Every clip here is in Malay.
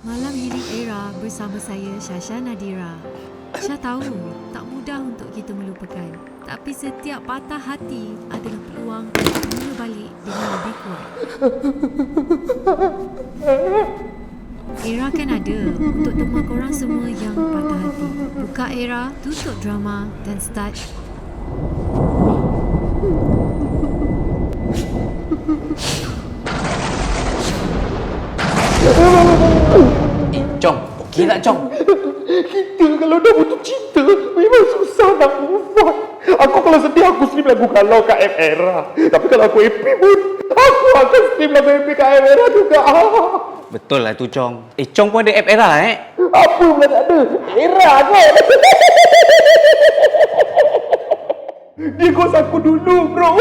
Malam Healing Era bersama saya Syasha Nadira. Syah tahu tak mudah untuk kita melupakan, tapi setiap patah hati adalah peluang untuk mula balik dengan lebih kuat. Era kan ada untuk temuan korang semua yang patah hati. Buka Era, tutup drama dan start. Chong, okey tak Chong? Kita kalau dah putus cinta memang susah nak move on. Aku kalau sedih aku stream lagu galau kat Era. Tapi kalau aku happy pun aku akan stream lagu happy kat Era juga. Betul lah tu Chong. Chong pun ada app Era Apa pula tak ada? Era kan? Dia ghost aku dulu bro.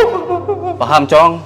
Faham Chong?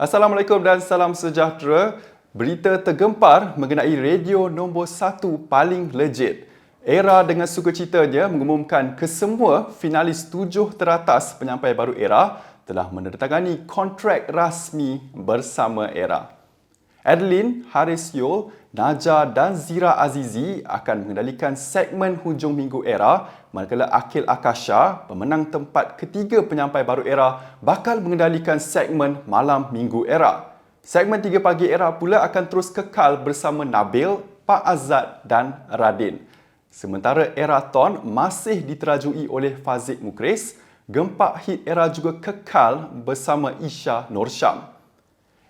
Assalamualaikum dan salam sejahtera. Berita tergempar mengenai radio nombor 1 paling legit. Era dengan sukacitanya mengumumkan kesemua finalis 7 teratas penyampai baru Era telah menandatangani kontrak rasmi bersama Era. Adeline, Haris Yul, Naja dan Zira Azizi akan mengendalikan segmen hujung minggu Era, manakala Akil Akasha, pemenang tempat ketiga penyampai baru Era, bakal mengendalikan segmen malam minggu Era. Segmen 3 pagi Era pula akan terus kekal bersama Nabil, Pak Azad dan Radin. Sementara Eraton masih diterajui oleh Fazik Mukris, Gempak Hit Era juga kekal bersama Isha Norsyam.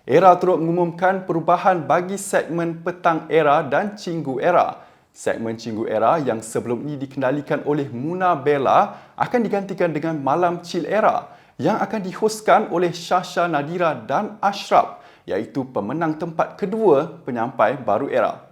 Era turut mengumumkan perubahan bagi segmen Petang Era dan Cinggu Era. Segmen Cinggu Era yang sebelum ini dikendalikan oleh Muna Bella akan digantikan dengan Malam Chill Era yang akan dihoskan oleh Syasha Nadira dan Ashraf, iaitu pemenang tempat kedua penyampai baru Era.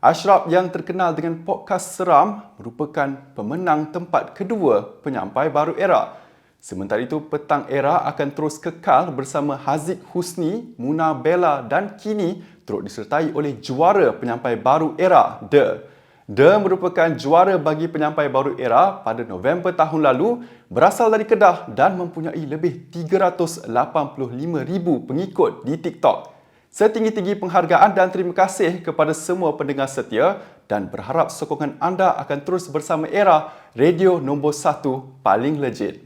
Ashraf yang terkenal dengan podcast seram merupakan pemenang tempat kedua penyampai baru Era. Sementara itu, Petang Era akan terus kekal bersama Haziq Husni, Muna Bella dan kini turut disertai oleh juara penyampai baru Era, The. The merupakan juara bagi penyampai baru Era pada November tahun lalu, berasal dari Kedah dan mempunyai lebih 385,000 pengikut di TikTok. Setinggi-tinggi penghargaan dan terima kasih kepada semua pendengar setia dan berharap sokongan anda akan terus bersama Era, radio nombor 1 paling legit.